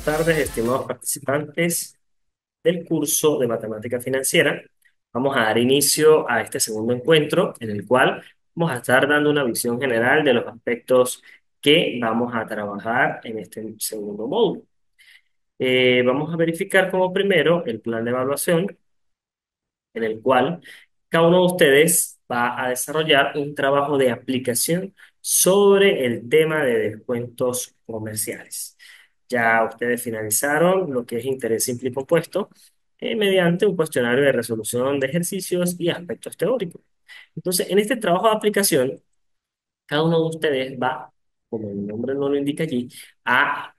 buenas tardes, estimados participantes del curso de Matemática Financiera. Vamos a dar inicio a este segundo encuentro en el cual vamos a estar dando una visión general de los aspectos que vamos a trabajar en este segundo módulo. Vamos a verificar como primero el plan de evaluación en el cual cada uno de ustedes va a desarrollar un trabajo de aplicación sobre el tema de descuentos comerciales. Ya ustedes finalizaron lo que es interés simple y compuesto mediante un cuestionario de resolución de ejercicios y aspectos teóricos. Entonces, en este trabajo de aplicación, cada uno de ustedes va, como el nombre no lo indica allí, a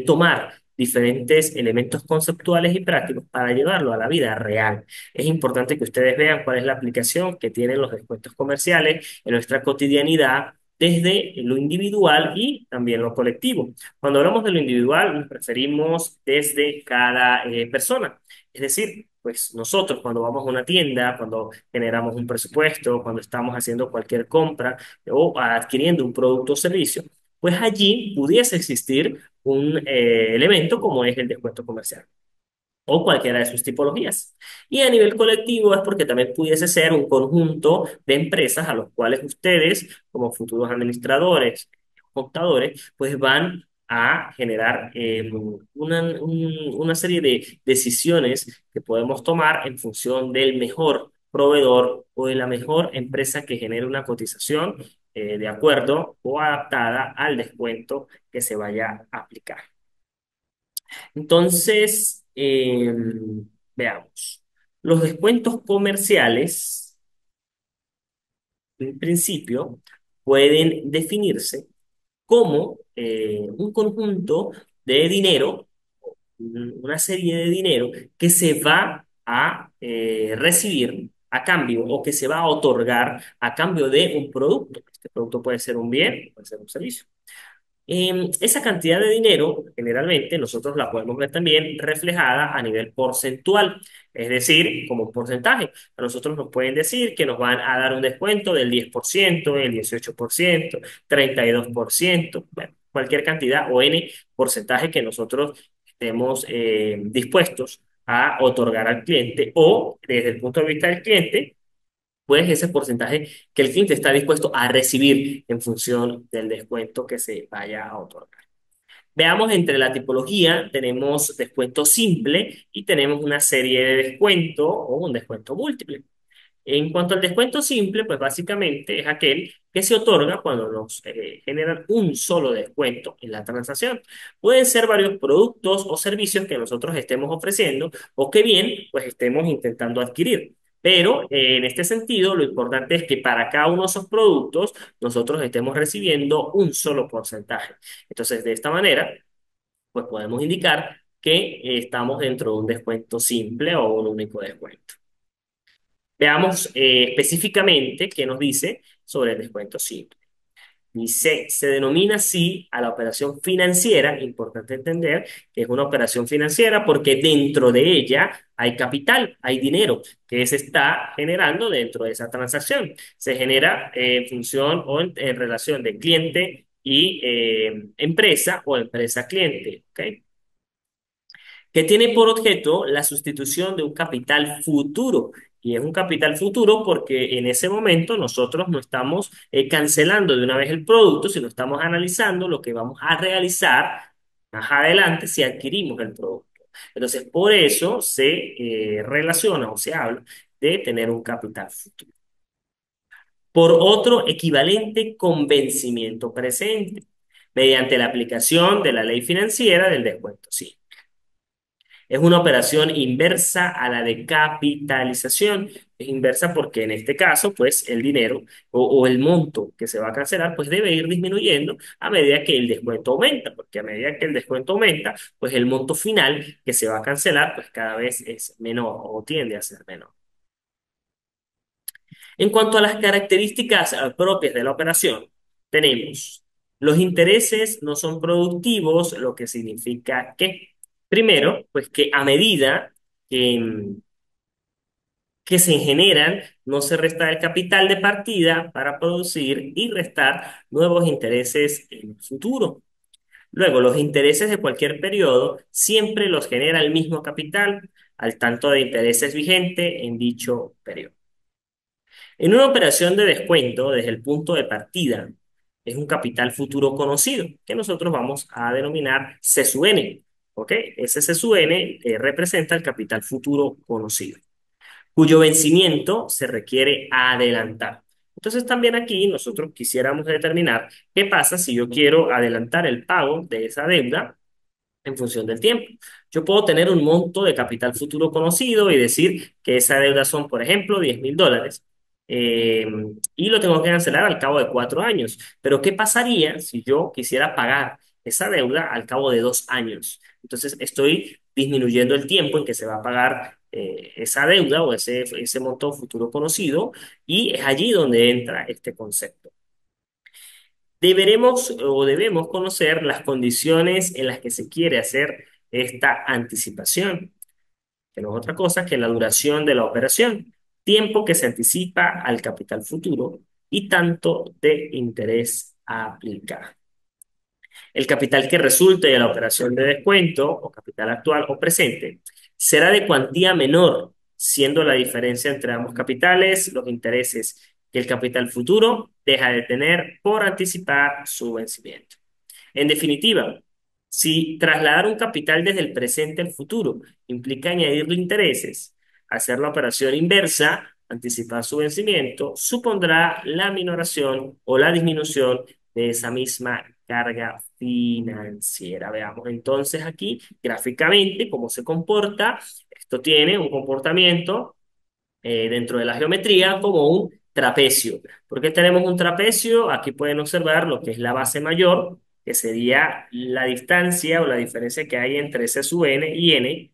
tomar diferentes elementos conceptuales y prácticos para llevarlo a la vida real. Es importante que ustedes vean cuál es la aplicación que tienen los descuentos comerciales en nuestra cotidianidad desde lo individual y también lo colectivo. Cuando hablamos de lo individual, nos referimos desde cada persona. Es decir, pues nosotros cuando vamos a una tienda, cuando generamos un presupuesto, cuando estamos haciendo cualquier compra, o adquiriendo un producto o servicio, pues allí pudiese existir un elemento como es el descuento comercial o cualquiera de sus tipologías. Y a nivel colectivo es porque también pudiese ser un conjunto de empresas a los cuales ustedes, como futuros administradores, contadores, pues van a generar una serie de decisiones que podemos tomar en función del mejor proveedor o de la mejor empresa que genere una cotización de acuerdo o adaptada al descuento que se vaya a aplicar. Entonces, veamos. Los descuentos comerciales, en principio, pueden definirse como un conjunto de dinero, una serie de dinero que se va a recibir a cambio o que se va a otorgar a cambio de un producto. Este producto puede ser un bien, puede ser un servicio. Esa cantidad de dinero, generalmente, nosotros la podemos ver también reflejada a nivel porcentual, es decir, como un porcentaje. A nosotros nos pueden decir que nos van a dar un descuento del 10%, el 18%, 32%, bueno, cualquier cantidad o N porcentaje que nosotros estemos dispuestos a otorgar al cliente o desde el punto de vista del cliente pues ese porcentaje que el cliente está dispuesto a recibir en función del descuento que se vaya a otorgar. Veamos entre la tipología, tenemos descuento simple y tenemos una serie de descuento o un descuento múltiple. En cuanto al descuento simple, pues básicamente es aquel que se otorga cuando nos generan un solo descuento en la transacción. Pueden ser varios productos o servicios que nosotros estemos ofreciendo o que bien, pues estemos intentando adquirir. Pero en este sentido, lo importante es que para cada uno de esos productos nosotros estemos recibiendo un solo porcentaje. Entonces, de esta manera, pues podemos indicar que estamos dentro de un descuento simple o un único descuento. Veamos específicamente qué nos dice sobre el descuento simple. Dice, se denomina así a la operación financiera, importante entender que es una operación financiera porque dentro de ella hay capital, hay dinero que se está generando dentro de esa transacción. Se genera en función o en relación de cliente y empresa o empresa-cliente. ¿Ok? Que tiene por objeto la sustitución de un capital futuro. Y es un capital futuro porque en ese momento nosotros no estamos cancelando de una vez el producto, sino estamos analizando lo que vamos a realizar más adelante si adquirimos el producto. Entonces, por eso se relaciona o se habla de tener un capital futuro. Por otro equivalente con vencimiento presente, mediante la aplicación de la ley financiera del descuento. Sí. Es una operación inversa a la de capitalización. Es inversa porque en este caso, pues el dinero o el monto que se va a cancelar, pues debe ir disminuyendo a medida que el descuento aumenta, porque a medida que el descuento aumenta, pues el monto final que se va a cancelar, pues cada vez es menor o tiende a ser menor. En cuanto a las características propias de la operación, tenemos los intereses no son productivos, lo que significa que, primero, pues que a medida que, que se generan, no se resta el capital de partida para producir y restar nuevos intereses en el futuro. Luego, los intereses de cualquier periodo siempre los genera el mismo capital al tanto de intereses vigente en dicho periodo. En una operación de descuento, desde el punto de partida, es un capital futuro conocido, que nosotros vamos a denominar C sub N. ¿Ok? Ese C sub N representa el capital futuro conocido, cuyo vencimiento se requiere adelantar. Entonces también aquí nosotros quisiéramos determinar qué pasa si yo quiero adelantar el pago de esa deuda en función del tiempo. Yo puedo tener un monto de capital futuro conocido y decir que esa deuda son, por ejemplo, $10,000. eh, y lo tengo que cancelar al cabo de 4 años. Pero ¿qué pasaría si yo quisiera pagar esa deuda al cabo de 2 años? Entonces estoy disminuyendo el tiempo en que se va a pagar esa deuda o ese monto futuro conocido, y es allí donde entra este concepto. Deberemos o debemos conocer las condiciones en las que se quiere hacer esta anticipación, que no es otra cosa que la duración de la operación, tiempo que se anticipa al capital futuro y tanto de interés a aplicar. El capital que resulte de la operación de descuento o capital actual o presente será de cuantía menor, siendo la diferencia entre ambos capitales los intereses que el capital futuro deja de tener por anticipar su vencimiento. En definitiva, si trasladar un capital desde el presente al futuro implica añadirle intereses, hacer la operación inversa, anticipar su vencimiento, supondrá la minoración o la disminución de esa misma carga financiera. Veamos entonces aquí gráficamente cómo se comporta. Esto tiene un comportamiento dentro de la geometría como un trapecio. ¿Por qué tenemos un trapecio? Aquí pueden observar lo que es la base mayor, que sería la distancia o la diferencia que hay entre C sub n y n,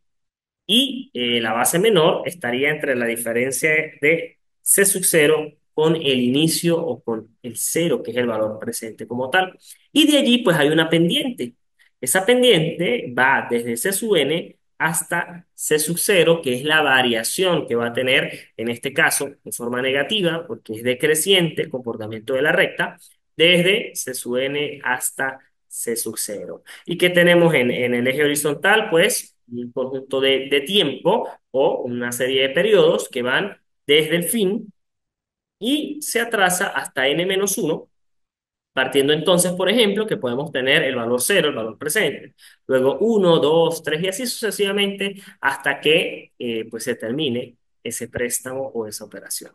y la base menor estaría entre la diferencia de C sub 0 con el inicio o con el cero, que es el valor presente como tal. Y de allí pues hay una pendiente. Esa pendiente va desde C sub n hasta C sub 0, que es la variación que va a tener, en este caso, de forma negativa, porque es decreciente el comportamiento de la recta, desde C sub n hasta C sub 0. ¿Y qué tenemos en el eje horizontal? Pues un conjunto de tiempo o una serie de periodos que van desde el fin y se atrasa hasta n-1, partiendo entonces, por ejemplo, que podemos tener el valor cero, el valor presente, luego uno, 2, 3 y así sucesivamente hasta que pues se termine ese préstamo o esa operación.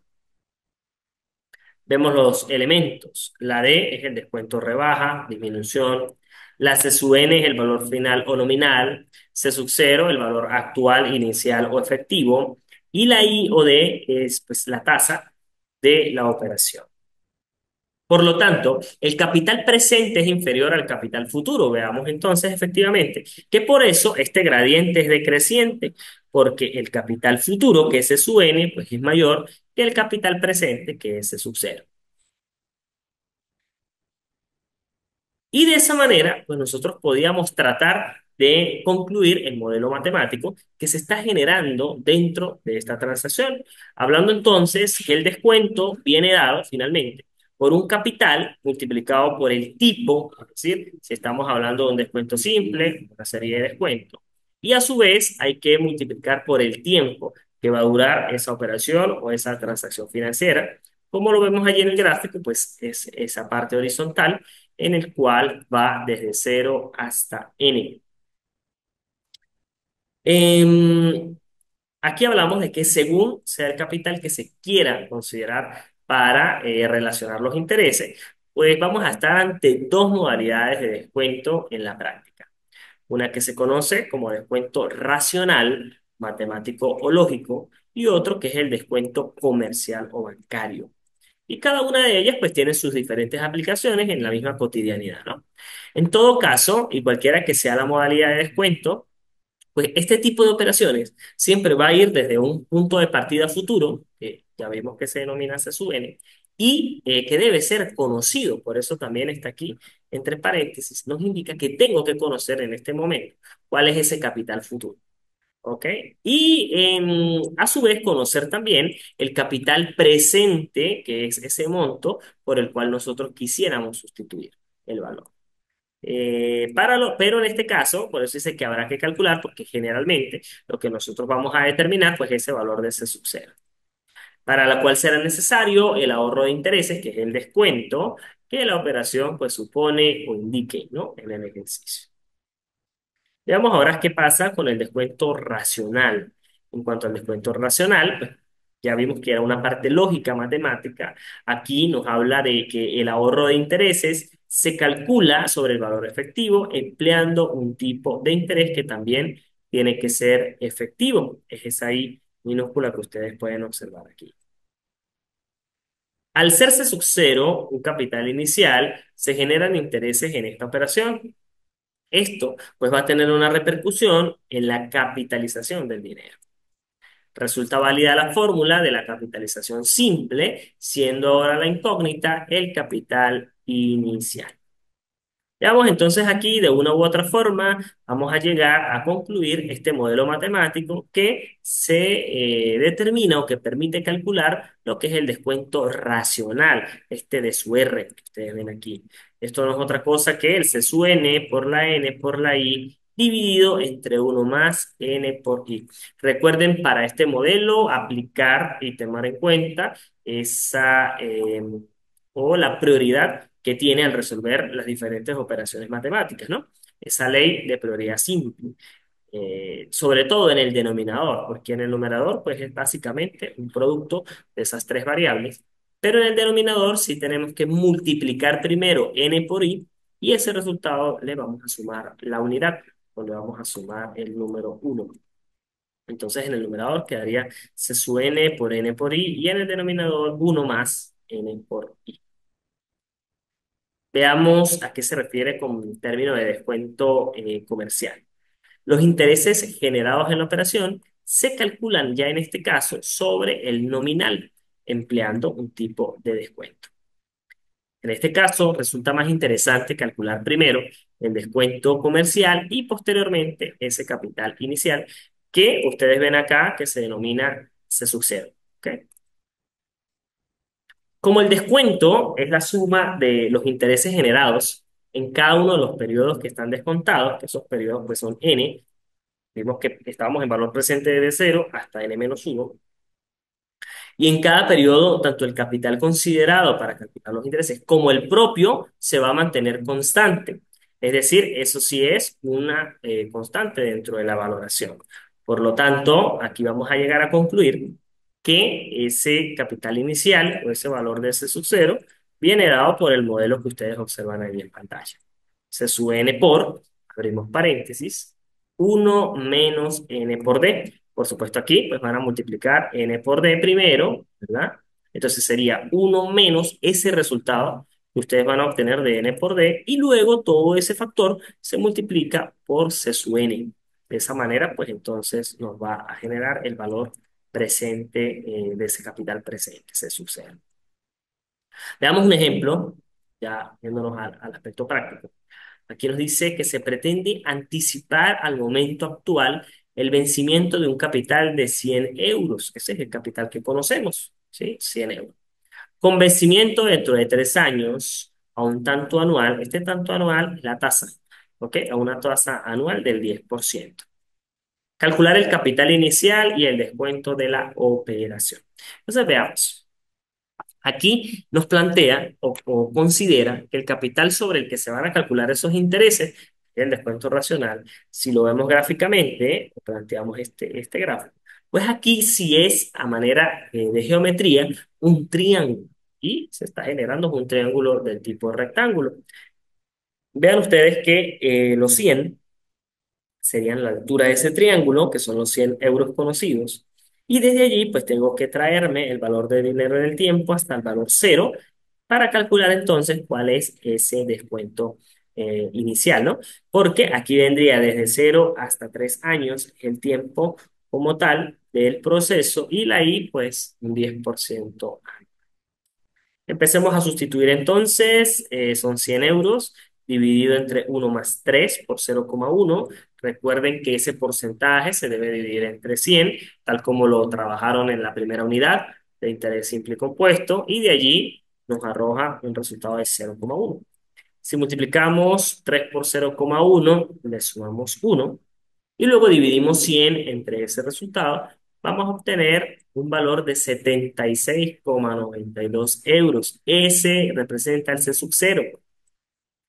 Vemos los elementos. La D es el descuento rebaja, disminución. La C sub n es el valor final o nominal. C sub 0, el valor actual, inicial o efectivo. Y la I o D es pues, la tasa de la operación. Por lo tanto, el capital presente es inferior al capital futuro. Veamos entonces efectivamente que por eso este gradiente es decreciente, porque el capital futuro, que es C sub n, pues es mayor que el capital presente, que es C sub 0. Y de esa manera, pues nosotros podíamos tratar de concluir el modelo matemático que se está generando dentro de esta transacción. Hablando entonces que el descuento viene dado finalmente por un capital multiplicado por el tipo, es decir, si estamos hablando de un descuento simple, una serie de descuentos. Y a su vez hay que multiplicar por el tiempo que va a durar esa operación o esa transacción financiera. Como lo vemos allí en el gráfico, pues es esa parte horizontal en el cual va desde cero hasta n. Em, Aquí hablamos de que según sea el capital que se quiera considerar para relacionar los intereses, pues vamos a estar ante dos modalidades de descuento en la práctica. Una que se conoce como descuento racional, matemático o lógico, y otro que es el descuento comercial o bancario. Y cada una de ellas pues tiene sus diferentes aplicaciones en la misma cotidianidad, ¿no? En todo caso, y cualquiera que sea la modalidad de descuento, pues este tipo de operaciones siempre va a ir desde un punto de partida futuro, que ya vimos que se denomina C sub n, y que debe ser conocido. Por eso también está aquí entre paréntesis, nos indica que tengo que conocer en este momento cuál es ese capital futuro. ¿Ok? Y a su vez conocer también el capital presente, que es ese monto por el cual nosotros quisiéramos sustituir el valor. Pero en este caso, por eso dice que habrá que calcular, porque generalmente lo que nosotros vamos a determinar pues es ese valor de ese subcero, para la cual será necesario el ahorro de intereses, que es el descuento que la operación pues supone o indique, ¿no? En el ejercicio. Veamos ahora qué pasa con el descuento racional. En cuanto al descuento racional, pues, ya vimos que era una parte lógica matemática. Aquí nos habla de que el ahorro de intereses se calcula sobre el valor efectivo empleando un tipo de interés que también tiene que ser efectivo. Es esa ahí minúscula que ustedes pueden observar aquí. Al serse sub cero un capital inicial, se generan intereses en esta operación. Esto pues va a tener una repercusión en la capitalización del dinero. Resulta válida la fórmula de la capitalización simple, siendo ahora la incógnita el capital inicial. Veamos entonces aquí, de una u otra forma, vamos a llegar a concluir este modelo matemático que se determina o que permite calcular lo que es el descuento racional, este de su R que ustedes ven aquí. Esto no es otra cosa que el C su N por la N por la I dividido entre uno más N por I. Recuerden para este modelo aplicar y tomar en cuenta esa o la prioridad que tiene al resolver las diferentes operaciones matemáticas, ¿no? Esa ley de prioridad simple, sobre todo en el denominador, porque en el numerador pues es básicamente un producto de esas tres variables, pero en el denominador sí tenemos que multiplicar primero n por i y ese resultado le vamos a sumar la unidad o le vamos a sumar el número uno. Entonces en el numerador quedaría c sub n por n por i y en el denominador uno más n por i. Veamos a qué se refiere con término de descuento comercial. Los intereses generados en la operación se calculan ya en este caso sobre el nominal, empleando un tipo de descuento. En este caso, resulta más interesante calcular primero el descuento comercial y posteriormente ese capital inicial que ustedes ven acá que se denomina C sub cero. ¿Ok? Como el descuento es la suma de los intereses generados en cada uno de los periodos que están descontados, que esos periodos pues son n, vimos que estábamos en valor presente de cero hasta n-1, y en cada periodo tanto el capital considerado para calcular los intereses como el propio se va a mantener constante. Es decir, eso sí es una constante dentro de la valoración. Por lo tanto, aquí vamos a llegar a concluir que ese capital inicial o ese valor de ese sub cero viene dado por el modelo que ustedes observan ahí en pantalla. Se sube n por, abrimos paréntesis, uno menos n por d. Por supuesto aquí pues van a multiplicar n por d primero, ¿verdad? Entonces sería uno menos ese resultado que ustedes van a obtener de n por d y luego todo ese factor se multiplica por c sub n. De esa manera pues entonces nos va a generar el valor presente de ese capital presente, c sub cero. Veamos un ejemplo, ya yéndonos al aspecto práctico. Aquí nos dice que se pretende anticipar al momento actual el vencimiento de un capital de 100 euros. Ese es el capital que conocemos, ¿sí? 100 euros. Con vencimiento dentro de 3 años a un tanto anual. Este tanto anual es la tasa, ¿ok? A una tasa anual del 10%. Calcular el capital inicial y el descuento de la operación. Entonces veamos. Aquí nos plantea o considera que el capital sobre el que se van a calcular esos intereses, el descuento racional, si lo vemos gráficamente, o planteamos este gráfico, pues aquí sí es a manera de geometría un triángulo y se está generando un triángulo del tipo rectángulo. Vean ustedes que los 100 serían la altura de ese triángulo, que son los 100 euros conocidos. Y desde allí, pues tengo que traerme el valor de dinero en el tiempo hasta el valor cero para calcular entonces cuál es ese descuento inicial, ¿no? Porque aquí vendría desde 0 hasta 3 años el tiempo como tal del proceso y la I, pues un 10%. Empecemos a sustituir entonces, son 100 euros dividido entre uno más 3 por 0,1. Recuerden que ese porcentaje se debe dividir entre 100, tal como lo trabajaron en la primera unidad de interés simple y compuesto, y de allí nos arroja un resultado de 0,1. Si multiplicamos 3 por 0,1, le sumamos 1 y luego dividimos 100 entre ese resultado, vamos a obtener un valor de 76,92 euros. Ese representa el C sub cero.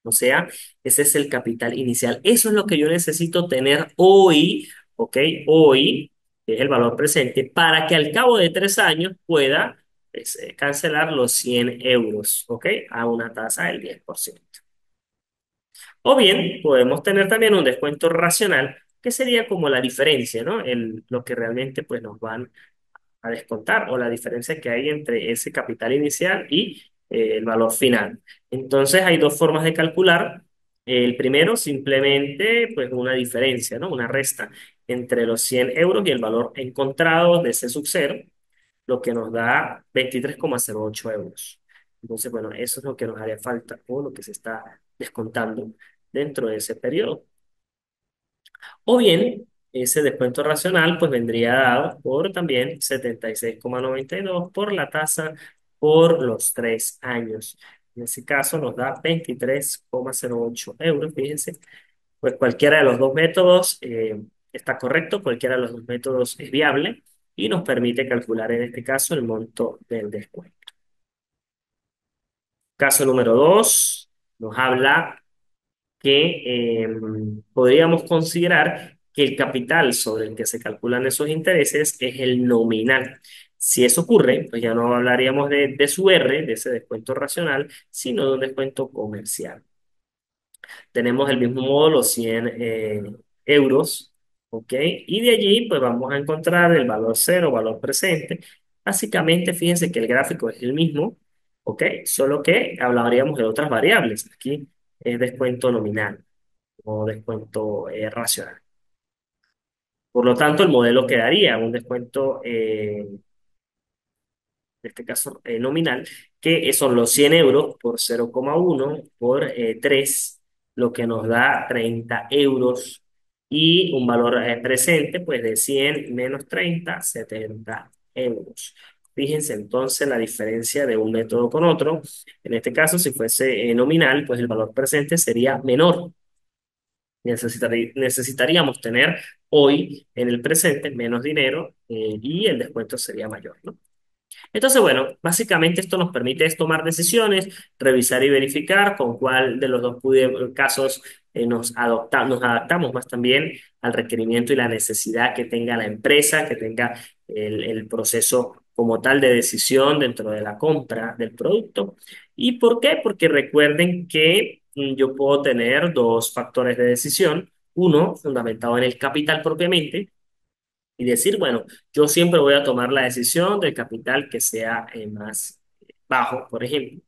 O sea, ese es el capital inicial. Eso es lo que yo necesito tener hoy, ¿ok? Hoy, que es el valor presente, para que al cabo de 3 años pueda pues, cancelar los 100 euros, ¿ok? A una tasa del 10%. O bien, podemos tener también un descuento racional, que sería como la diferencia, ¿no? Lo que realmente pues, nos van a descontar o la diferencia que hay entre ese capital inicial y el valor final. Entonces hay dos formas de calcular. El primero, simplemente pues una diferencia, ¿no? Una resta entre los 100 euros y el valor encontrado de ese sub cero, lo que nos da 23,08 euros. Entonces, bueno, eso es lo que nos haría falta o lo que se está descontando dentro de ese periodo. O bien, ese descuento racional pues vendría dado por también 76,92 por la tasa por los 3 años. En ese caso nos da 23,08 euros. Fíjense, pues cualquiera de los dos métodos está correcto, cualquiera de los dos métodos es viable y nos permite calcular en este caso el monto del descuento. Caso número 2 nos habla que podríamos considerar que el capital sobre el que se calculan esos intereses es el nominal. Si eso ocurre, pues ya no hablaríamos de su R, de ese descuento racional, sino de un descuento comercial. Tenemos el mismo modo, los 100 euros, ¿ok? Y de allí, pues vamos a encontrar el valor cero, valor presente. Básicamente, fíjense que el gráfico es el mismo, ¿ok? Solo que hablaríamos de otras variables. Aquí es descuento nominal o descuento racional. Por lo tanto, el modelo quedaría un descuento, en este caso nominal, que son los 100 euros por 0,1 por 3, lo que nos da 30 euros y un valor presente pues de 100 menos 30, 70 euros. Fíjense entonces la diferencia de un método con otro. En este caso, si fuese nominal, pues el valor presente sería menor. Necesitaríamos tener hoy en el presente menos dinero y el descuento sería mayor, ¿no? Entonces, bueno, básicamente esto nos permite es tomar decisiones, revisar y verificar con cuál de los dos casos nos adaptamos más también al requerimiento y la necesidad que tenga la empresa, que tenga el proceso como tal de decisión dentro de la compra del producto. ¿Y por qué? Porque recuerden que yo puedo tener dos factores de decisión. Uno, fundamentado en el capital propiamente, y decir, bueno, yo siempre voy a tomar la decisión del capital que sea más bajo, por ejemplo,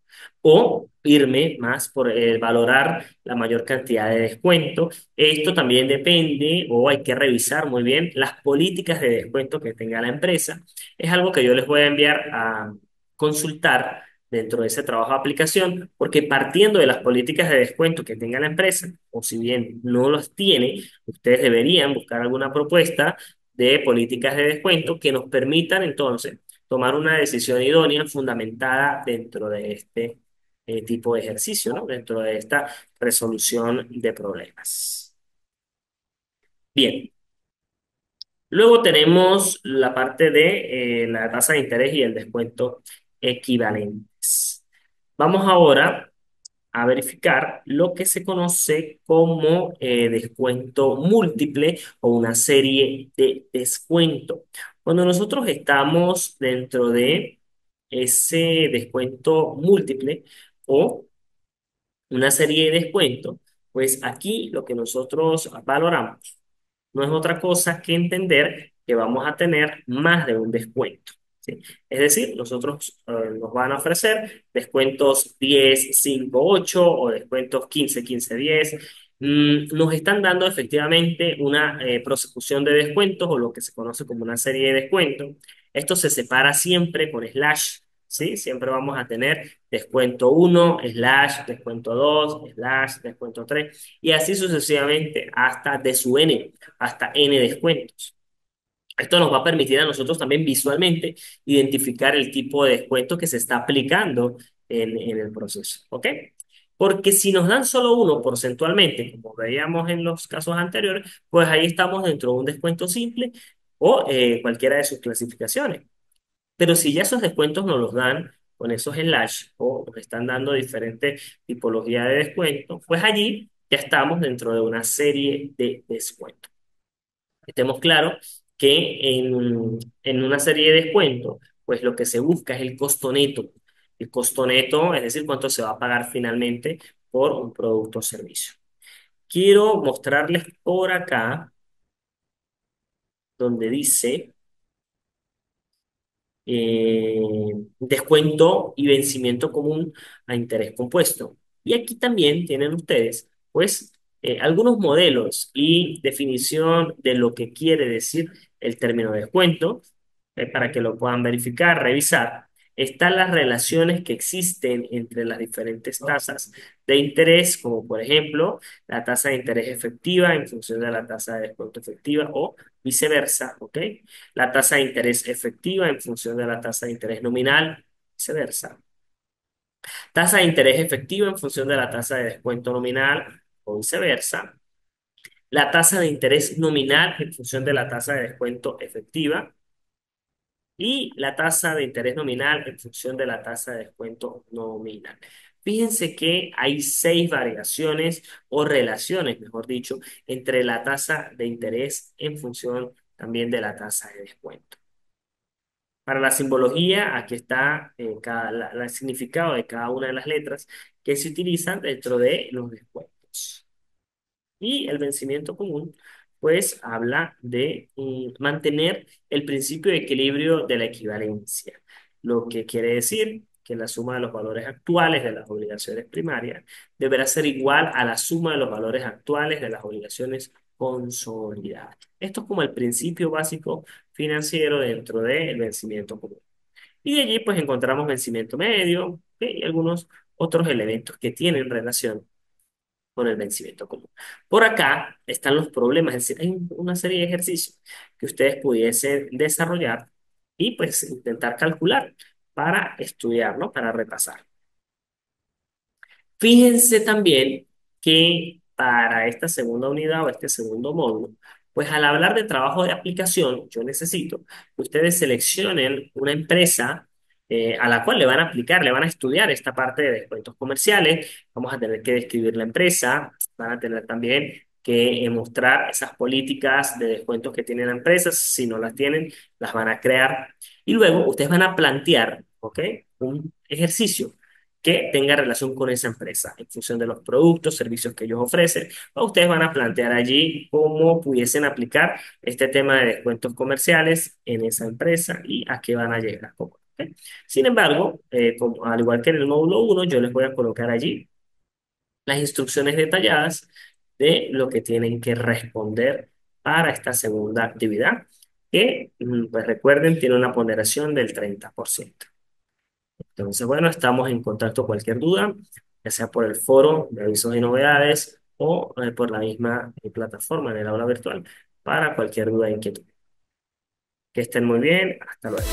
o irme más por valorar la mayor cantidad de descuento. Esto también depende o hay que revisar muy bien las políticas de descuento que tenga la empresa. Es algo que yo les voy a enviar a consultar dentro de ese trabajo de aplicación, porque partiendo de las políticas de descuento que tenga la empresa, o si bien no los tiene, ustedes deberían buscar alguna propuesta de políticas de descuento que nos permitan entonces tomar una decisión idónea fundamentada dentro de este tipo de ejercicio, ¿no? Dentro de esta resolución de problemas. Bien, luego tenemos la parte de la tasa de interés y el descuento equivalentes. Vamos ahora a verificar lo que se conoce como descuento múltiple o una serie de descuento. Cuando nosotros estamos dentro de ese descuento múltiple o una serie de descuentos, pues aquí lo que nosotros valoramos no es otra cosa que entender que vamos a tener más de un descuento, ¿sí? Es decir, nosotros nos van a ofrecer descuentos 10 5 8 o descuentos 15 15 10. Nos están dando efectivamente una prosecución de descuentos o lo que se conoce como una serie de descuentos. Esto se separa siempre con slash, ¿sí? Siempre vamos a tener descuento 1, slash, descuento 2, slash, descuento 3 y así sucesivamente hasta de su n, hasta n descuentos. Esto nos va a permitir a nosotros también visualmente identificar el tipo de descuento que se está aplicando en el proceso. ¿Ok? Porque si nos dan solo uno porcentualmente, como veíamos en los casos anteriores, pues ahí estamos dentro de un descuento simple o cualquiera de sus clasificaciones. Pero si ya esos descuentos nos los dan con esos slash o nos están dando diferentes tipologías de descuento, pues allí ya estamos dentro de una serie de descuentos. Estemos claros que en una serie de descuentos, pues lo que se busca es el costo neto. El costo neto, es decir, cuánto se va a pagar finalmente por un producto o servicio. Quiero mostrarles por acá donde dice eh, descuento y vencimiento común a interés compuesto. Y aquí también tienen ustedes, pues, algunos modelos y definición de lo que quiere decir el término descuento, para que lo puedan verificar, revisar. Están las relaciones que existen entre las diferentes tasas de interés, como por ejemplo la tasa de interés efectiva en función de la tasa de descuento efectiva o viceversa, ¿ok? La tasa de interés efectiva en función de la tasa de interés nominal, viceversa. Tasa de interés efectiva en función de la tasa de descuento nominal o viceversa. La tasa de interés nominal en función de la tasa de descuento efectiva y la tasa de interés nominal en función de la tasa de descuento nominal. Fíjense que hay seis variaciones o relaciones, mejor dicho, entre la tasa de interés en función también de la tasa de descuento. Para la simbología, aquí está el significado de cada una de las letras que se utilizan dentro de los descuentos. Y el vencimiento común, pues habla de mantener el principio de equilibrio de la equivalencia, lo que quiere decir que la suma de los valores actuales de las obligaciones primarias deberá ser igual a la suma de los valores actuales de las obligaciones consolidadas. Esto es como el principio básico financiero dentro del vencimiento común. Y de allí pues encontramos vencimiento medio, ¿ok? Y algunos otros elementos que tienen relación con el vencimiento común. Por acá están los problemas, es decir, hay una serie de ejercicios que ustedes pudiesen desarrollar y pues intentar calcular para estudiar, ¿no? Para repasar. Fíjense también que para esta segunda unidad o este segundo módulo, pues al hablar de trabajo de aplicación, yo necesito que ustedes seleccionen una empresa a la cual le van a aplicar, le van a estudiar esta parte de descuentos comerciales. Vamos a tener que describir la empresa, van a tener también que mostrar esas políticas de descuentos que tiene la empresa. Si no las tienen, las van a crear. Y luego ustedes van a plantear, ¿ok? Un ejercicio que tenga relación con esa empresa en función de los productos, servicios que ellos ofrecen. O ustedes van a plantear allí cómo pudiesen aplicar este tema de descuentos comerciales en esa empresa y a qué van a llegar. ¿Ok? Sin embargo, al igual que en el módulo uno, yo les voy a colocar allí las instrucciones detalladas de lo que tienen que responder para esta segunda actividad, que, pues recuerden, tiene una ponderación del 30%. Entonces, bueno, estamos en contacto cualquier duda, ya sea por el foro de avisos y novedades o por la misma plataforma en el aula virtual para cualquier duda e inquietud. Que estén muy bien, hasta luego.